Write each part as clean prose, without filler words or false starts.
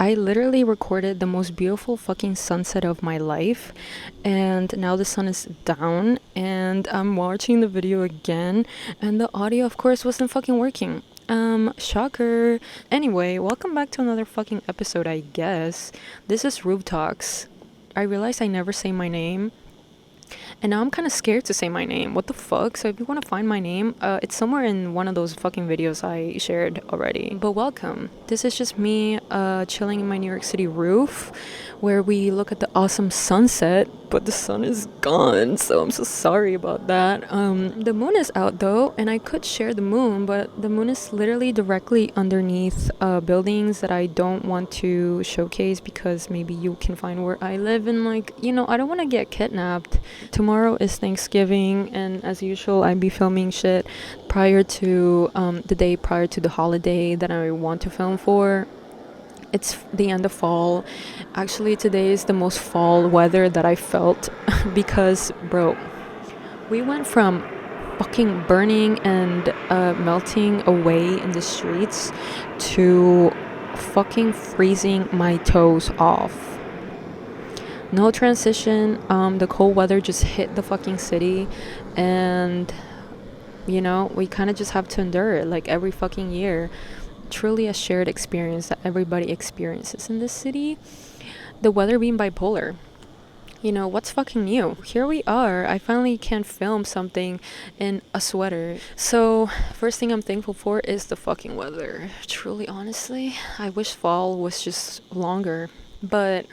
I literally recorded the most beautiful fucking sunset of my life, and now the sun is down, and I'm watching the video again, and the audio, of course, wasn't fucking working. Shocker. Anyway, welcome back to another fucking episode, I guess. This is Roof Talks. I realized I never say my name. And now I'm kind of scared to say my name. What the fuck? So if you want to find my name, it's somewhere in one of those fucking videos I shared already. But welcome. This is just me chilling in my New York City roof where we look at the awesome sunset, but the sun is gone, so I'm so sorry about that. The moon is out though, and I could share the moon, but the moon is literally directly underneath buildings that I don't want to showcase because maybe you can find where I live, and like, you know, I don't want to get kidnapped. Tomorrow is Thanksgiving, and as usual I'd be filming shit prior to the day prior to the holiday that I want to film for. It's the end of fall. Actually, today is the most fall weather that I felt because, bro, we went from fucking burning and melting away in the streets to fucking freezing my toes off. No transition. The cold weather just hit the fucking city, and you know, we kind of just have to endure it like every fucking year. Truly a shared experience that everybody experiences in this city. The weather being bipolar. You know, what's fucking new? Here we are. I finally can film something in a sweater. So, first thing I'm thankful for is the fucking weather. Truly, honestly, I wish fall was just longer. But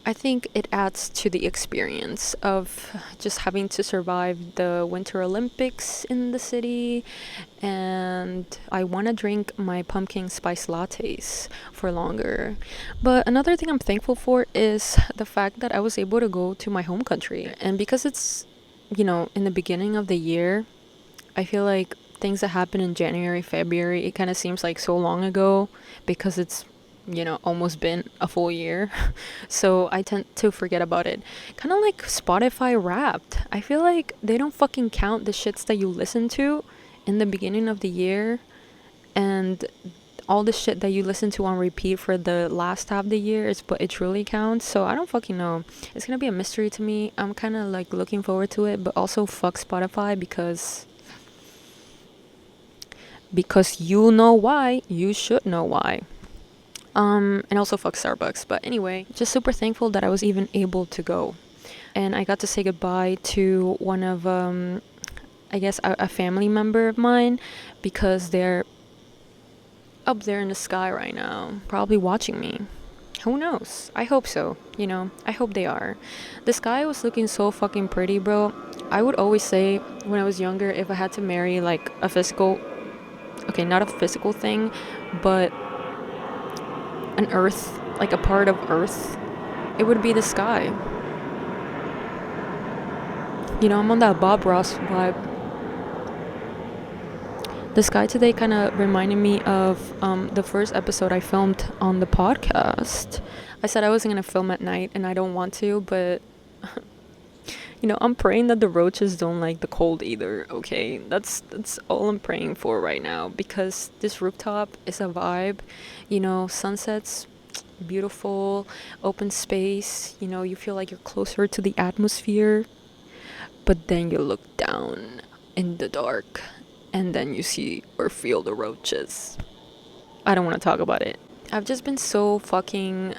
I think it adds to the experience of just having to survive the Winter Olympics in the city, and I want to drink my pumpkin spice lattes for longer. But another thing I'm thankful for is the fact that I was able to go to my home country, and because it's, you know, in the beginning of the year, I feel like things that happen in January, February, it kind of seems like so long ago because it's, you know, almost been a full year. So I tend to forget about it. Kind of like Spotify Wrapped. I feel like they don't fucking count the shits that you listen to in the beginning of the year and all the shit that you listen to on repeat for the last half of the year is, but it truly counts. So I don't fucking know. It's gonna be a mystery to me. I'm kind of like looking forward to it, but also fuck Spotify because you know why. You should know why. And also fuck Starbucks. But anyway, just super thankful that I was even able to go. And I got to say goodbye to one of, I guess, a family member of mine because they're up there in the sky right now, probably watching me. Who knows? I hope so, you know, I hope they are. The sky was looking so fucking pretty, bro. I would always say when I was younger, if I had to marry like a physical, okay, not a physical thing, but an earth, like a part of earth, it would be the sky. You know, I'm on that Bob Ross vibe. The sky today kind of reminded me of the first episode I filmed on the podcast. I said I wasn't going to film at night, and I don't want to, but you know, I'm praying that the roaches don't like the cold either, okay? That's all I'm praying for right now, because this rooftop is a vibe. You know, sunsets, beautiful, open space. You know, you feel like you're closer to the atmosphere, but then you look down in the dark, and then you see or feel the roaches. I don't want to talk about it. I've just been so fucking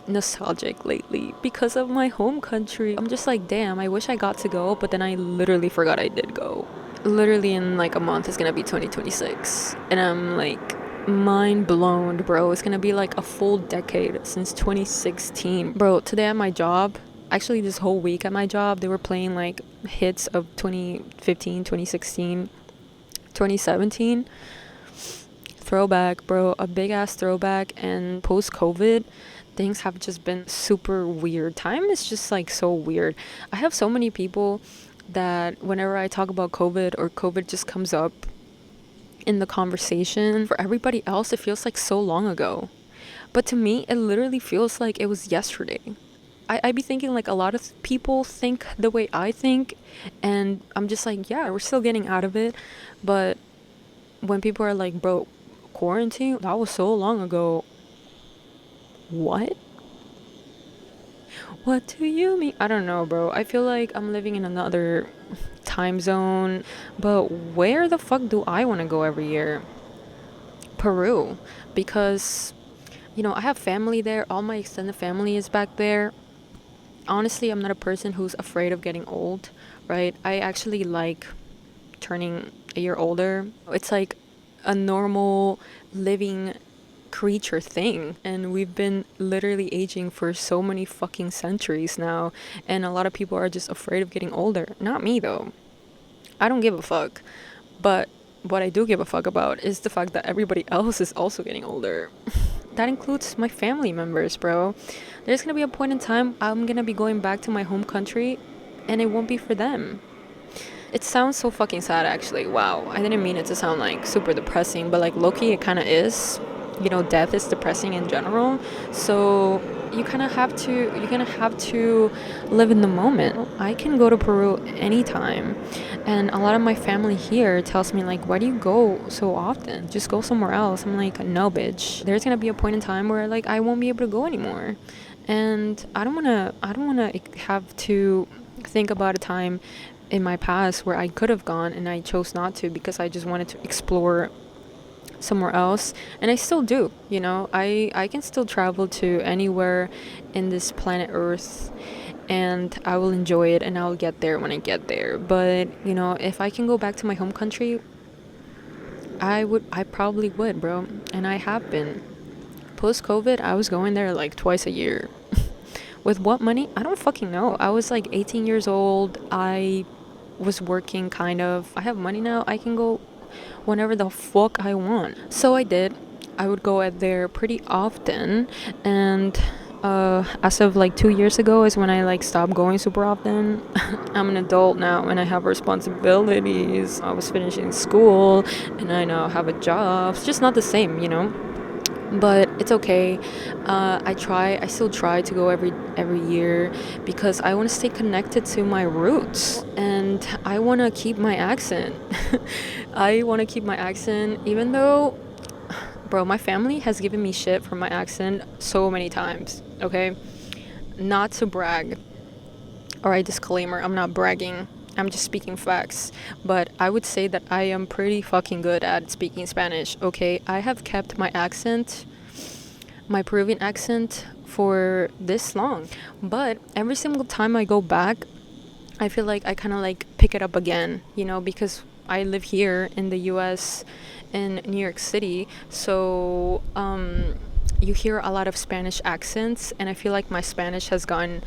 nostalgic lately because of my home country. I'm just like, damn, I wish I got to go, but then I literally forgot I did go. Literally in like a month is gonna be 2026, and I'm like mind blown, bro. It's gonna be like a full decade since 2016. Bro, today at my job, actually this whole week at my job, they were playing like hits of 2015, 2016, 2017. Throwback, bro, a big ass throwback. And post-COVID, things have just been super weird. Time is just like so weird. I have so many people that whenever I talk about COVID or COVID just comes up in the conversation, for everybody else it feels like so long ago, but to me it literally feels like it was yesterday. I be thinking like a lot of people think the way I think, and I'm just like, yeah, we're still getting out of it. But when people are like, bro, quarantine, that was so long ago, What? What do you mean? I don't know, bro. I feel like I'm living in another time zone. But where the fuck do I want to go every year? Peru. Because, I have family there. All my extended family is back there. Honestly, I'm not a person who's afraid of getting old, right? I actually like turning a year older. It's like a normal living creature thing, and we've been literally aging for so many fucking centuries now, and a lot of people are just afraid of getting older. Not me though. I don't give a fuck. But what I do give a fuck about is the fact that everybody else is also getting older. That includes my family members, bro. There's gonna be a point in time I'm gonna be going back to my home country, and it won't be for them. It sounds so fucking sad, actually. Wow, I didn't mean it to sound like super depressing, but like low-key it kind of is. Death is depressing in general, so you kind of have to live in the moment. I can go to Peru anytime, and a lot of my family here tells me like, why do you go so often? Just go somewhere else. I'm like, no, bitch. There's gonna be a point in time where like I won't be able to go anymore, and I don't wanna have to think about a time in my past where I could have gone and I chose not to because I just wanted to explore somewhere else. And I still do. I can still travel to anywhere in this planet Earth, and I will enjoy it, and I'll get there when I get there. But if I can go back to my home country, I probably would, bro. And I have been. Post COVID, I was going there like twice a year. With what money? I don't fucking know. I was like 18 years old. I was working, kind of. I have money now. I can go whenever the fuck I want. So I did. I would go out there pretty often, and as of like 2 years ago is when I like stopped going super often. I'm an adult now and I have responsibilities. I was finishing school and I now have a job. It's just not the same, but it's okay. I still try to go every year because I want to stay connected to my roots, and I want to keep my accent. I want to keep my accent, even though, bro, my family has given me shit for my accent so many times. Okay, not to brag. All right, disclaimer, I'm not bragging, I'm just speaking facts. But I would say that I am pretty fucking good at speaking Spanish, okay? I have kept my accent, my Peruvian accent, for this long. But every single time I go back, I feel like I kind of like pick it up again, because I live here in the US, in New York City. So you hear a lot of Spanish accents, and I feel like my Spanish has gone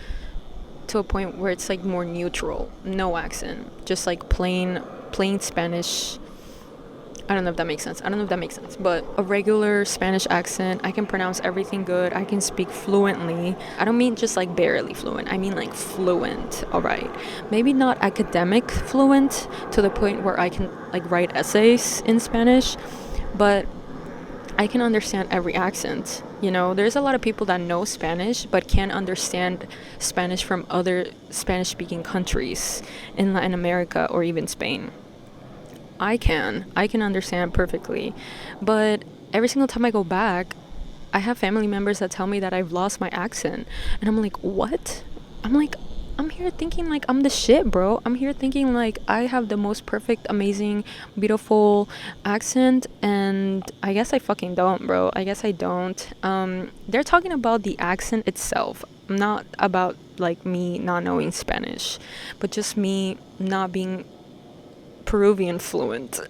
to a point where it's like more neutral, no accent, just like plain Spanish. I don't know if that makes sense, but a regular Spanish accent. I can pronounce everything good. I can speak fluently. I don't mean just like barely fluent, I mean like fluent. All right, maybe not academic fluent to the point where I can like write essays in Spanish, but I can understand every accent. There's a lot of people that know Spanish but can't understand Spanish from other Spanish speaking countries in Latin America or even Spain. I can understand perfectly, but every single time I go back, I have family members that tell me that I've lost my accent, and I'm like, what? I'm here thinking like I'm the shit, bro. I'm here thinking like I have the most perfect, amazing, beautiful accent, and I guess I fucking don't, bro. I guess I don't. They're talking about the accent itself, not about like me not knowing Spanish, but just me not being Peruvian fluent.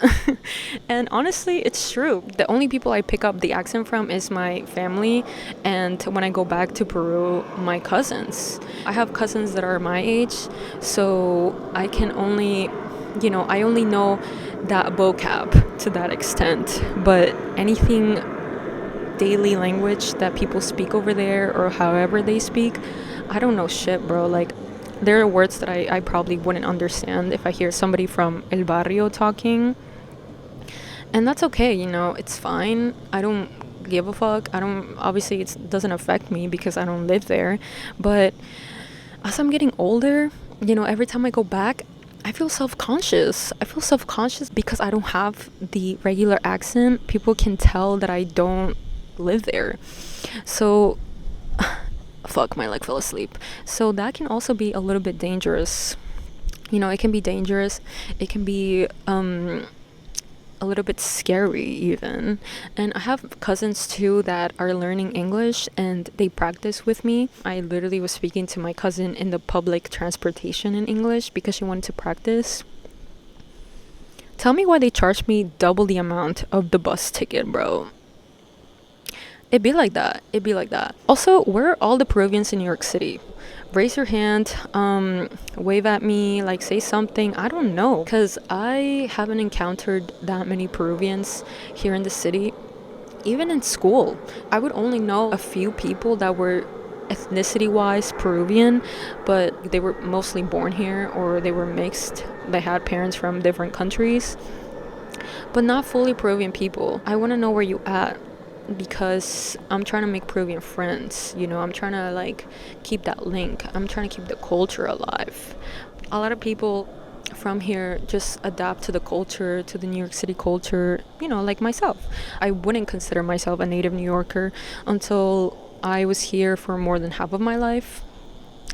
And honestly, it's true. The only people I pick up the accent from is my family, and when I go back to Peru, my cousins. I have cousins that are my age, so I can only, I only know that vocab to that extent. But anything daily language that people speak over there or however they speak, I don't know shit, bro. Like, there are words that I probably wouldn't understand if I hear somebody from El Barrio talking. And that's okay, it's fine. I don't give a fuck. Obviously it doesn't affect me because I don't live there. But as I'm getting older, every time I go back, I feel self-conscious. Because I don't have the regular accent. People can tell that I don't live there. So fuck, my leg fell asleep. So that can also be a little bit dangerous. You know, it can be dangerous. It can be a little bit scary even. And I have cousins too that are learning English and they practice with me. I literally was speaking to my cousin in the public transportation in English because she wanted to practice. Tell me why they charged me double the amount of the bus ticket, bro. It'd be like that. It'd be like that. Also, where are all the Peruvians in New York City? Raise your hand, wave at me, like say something. I don't know, because I haven't encountered that many Peruvians here in the city. Even in school, I would only know a few people that were ethnicity-wise Peruvian, but they were mostly born here or they were mixed. They had parents from different countries, but not fully Peruvian people. I want to know where you at because I'm trying to make Peruvian friends. You know, I'm trying to like keep that link. I'm trying to keep the culture alive. A lot of people from here just adapt to the culture, to the New York City culture, you know, like myself. I wouldn't consider myself a native New Yorker until I was here for more than half of my life.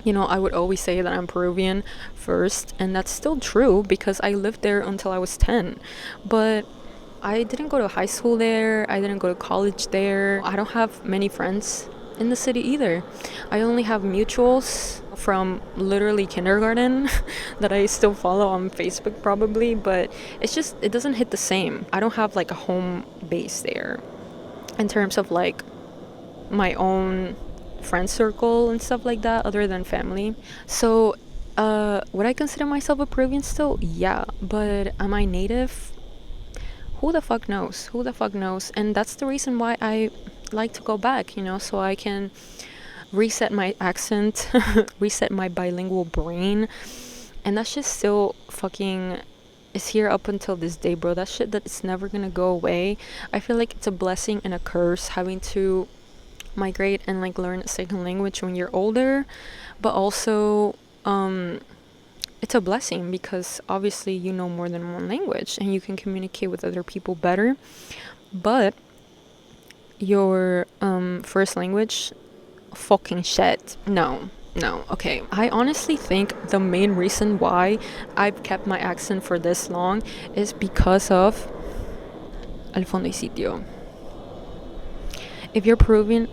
You know, I would always say that I'm Peruvian first, and that's still true because I lived there until I was 10. But I didn't go to high school there. I didn't go to college there. I don't have many friends in the city either. I only have mutuals from literally kindergarten that I still follow on Facebook probably, but it's just, it doesn't hit the same. I don't have like a home base there in terms of like my own friend circle and stuff like that other than family. So would I consider myself a Peruvian still? Yeah, but am I native? Who the fuck knows? Who the fuck knows? And that's the reason why I like to go back, you know, so I can reset my accent, reset my bilingual brain. And that shit still fucking is here up until this day, bro. That shit that it's never gonna go away. I feel like it's a blessing and a curse having to migrate and like learn a second language when you're older, but also it's a blessing because obviously you know more than one language and you can communicate with other people better. But your first language, fucking shit. No, okay. I honestly think the main reason why I've kept my accent for this long is because of El Fondo y Sitio. If you're Peruvian,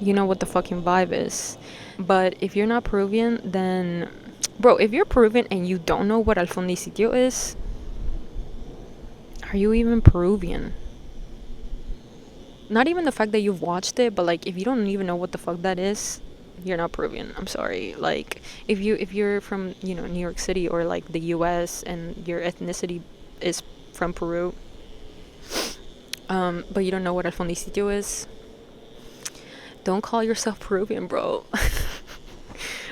you know what the fucking vibe is. But if you're not Peruvian, then bro, if you're Peruvian and you don't know what Al Fondo y Sitio is, are you even Peruvian? Not even the fact that you've watched it, but like if you don't even know what the fuck that is, you're not Peruvian. I'm sorry. Like if you're from, you know, New York City or like the US and your ethnicity is from Peru, but you don't know what Al Fondo y Sitio is, don't call yourself Peruvian, bro.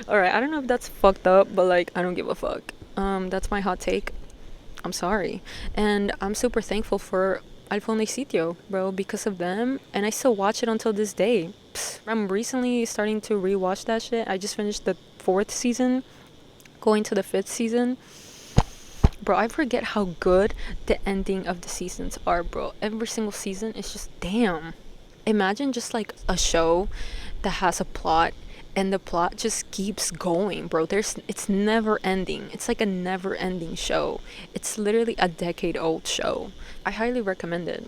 Alright, I don't know if that's fucked up, but like I don't give a fuck. That's my hot take. I'm sorry. And I'm super thankful for Al Fondo y Sitio, bro, because of them, and I still watch it until this day. I'm recently starting to rewatch that shit. I just finished the 4th season, going to the 5th season. Bro, I forget how good the ending of the seasons are, bro. Every single season is just damn. Imagine just like a show that has a plot and the plot just keeps going, bro. It's never ending. It's like a never ending show. It's literally a decade old show. I highly recommend it.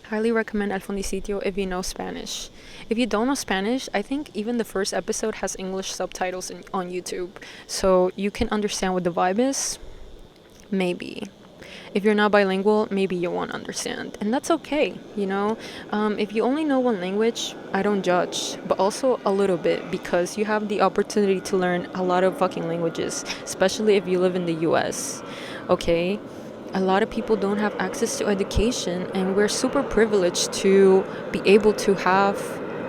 Highly recommend El Fondo y Sitio if you know Spanish. If you don't know Spanish, I think even the first episode has English subtitles on YouTube, so you can understand what the vibe is. Maybe. If you're not bilingual, maybe you won't understand, and that's okay, you know. If you only know one language, I don't judge, but also a little bit, because you have the opportunity to learn a lot of fucking languages, especially if you live in the US. Okay, a lot of people don't have access to education, and we're super privileged to be able to have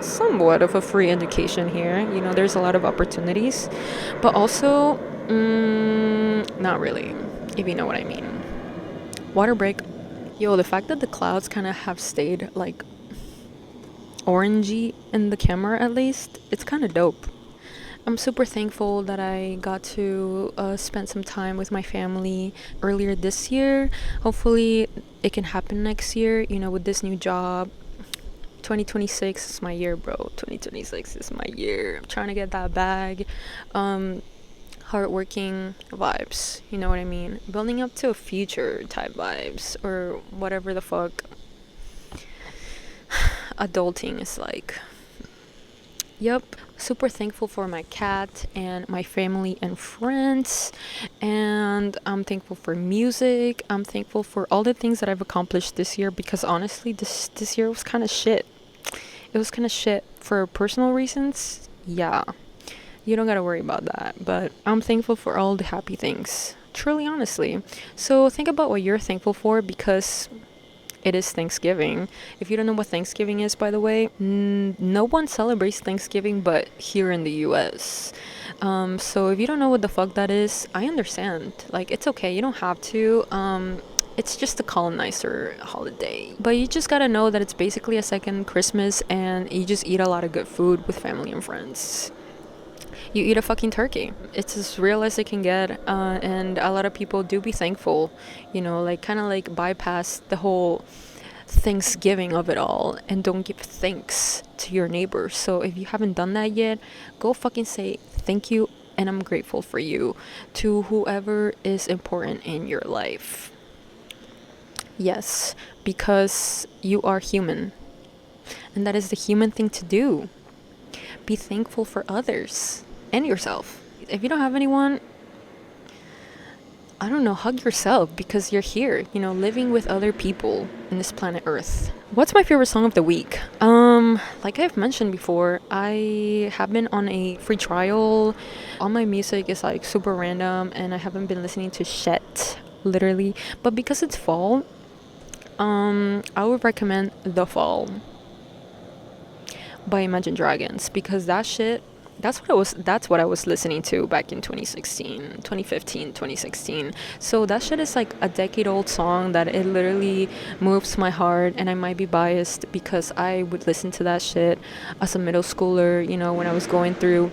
somewhat of a free education here. You know, there's a lot of opportunities, but also not really, if you know what I mean. Water break. Yo, the fact that the clouds kind of have stayed like orangey in the camera, at least, it's kind of dope. I'm super thankful that I got to spend some time with my family earlier this year. Hopefully it can happen next year, you know, with this new job. 2026 is my year, bro. 2026 is my year. I'm trying to get that bag. Hardworking vibes, you know what I mean? Building up to a future type vibes, or whatever the fuck adulting is like. Yep, super thankful for my cat and my family and friends. And I'm thankful for music. I'm thankful for all the things that I've accomplished this year, because honestly, this year was kind of shit. It was kind of shit for personal reasons. Yeah, you don't gotta worry about that. But I'm thankful for all the happy things. Truly, honestly. So think about what you're thankful for, because it is Thanksgiving. If you don't know what Thanksgiving is, by the way, no one celebrates Thanksgiving but here in the US. So if you don't know what the fuck that is, I understand. Like, it's okay. You don't have to. It's just a colonizer holiday. But you just gotta know that it's basically a second Christmas, and you just eat a lot of good food with family and friends. You eat a fucking turkey. It's as real as it can get, and a lot of people do be thankful, like kind of like bypass the whole Thanksgiving of it all and don't give thanks to your neighbors. So if you haven't done that yet, go fucking say thank you and I'm grateful for you to whoever is important in your life. Yes, because you are human, and that is the human thing to do. Be thankful for others and yourself. If you don't have anyone, I don't know, hug yourself, because you're here, living with other people in this planet Earth. What's my favorite song of the week? Like I've mentioned before, I have been on a free trial. All my music is like super random, and I haven't been listening to shit, literally. But because it's fall, I would recommend The Fall by Imagine Dragons, because that's what I was listening to back in 2016, 2015, 2016. So that shit is like a decade old song that it literally moves my heart, and I might be biased because I would listen to that shit as a middle schooler, when I was going through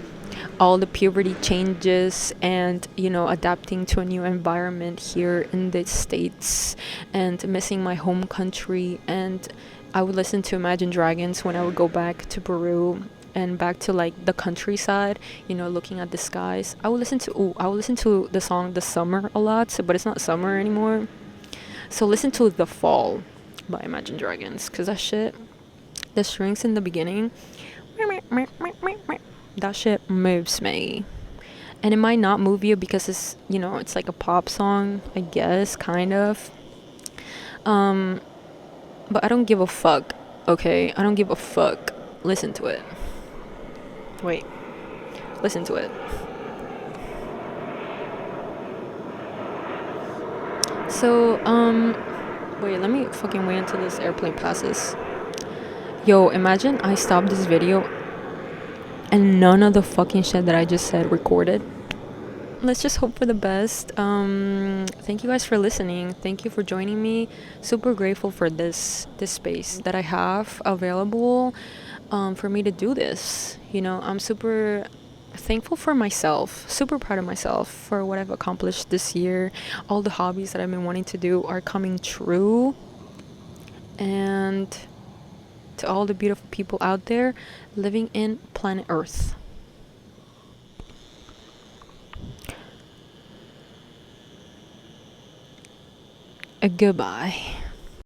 all the puberty changes and adapting to a new environment here in the States and missing my home country. And I would listen to Imagine Dragons when I would go back to Peru and back to like the countryside, looking at the skies. I would listen to the song The Summer a lot, but it's not summer anymore. So listen to The Fall by Imagine Dragons, because that shit, the strings in the beginning, that shit moves me. And it might not move you because it's like a pop song, I guess, kind of. But I don't give a fuck, okay? I don't give a fuck. Listen to it. Wait. Listen to it. So, wait, let me fucking wait until this airplane passes. Yo, imagine I stopped this video and none of the fucking shit that I just said recorded. Let's just hope for the best. Thank you guys for listening. Thank you for joining me. Super grateful for this space that I have available for me to do this. I'm super thankful for myself, super proud of myself for what I've accomplished this year. All the hobbies that I've been wanting to do are coming true. And to all the beautiful people out there living in planet Earth, goodbye.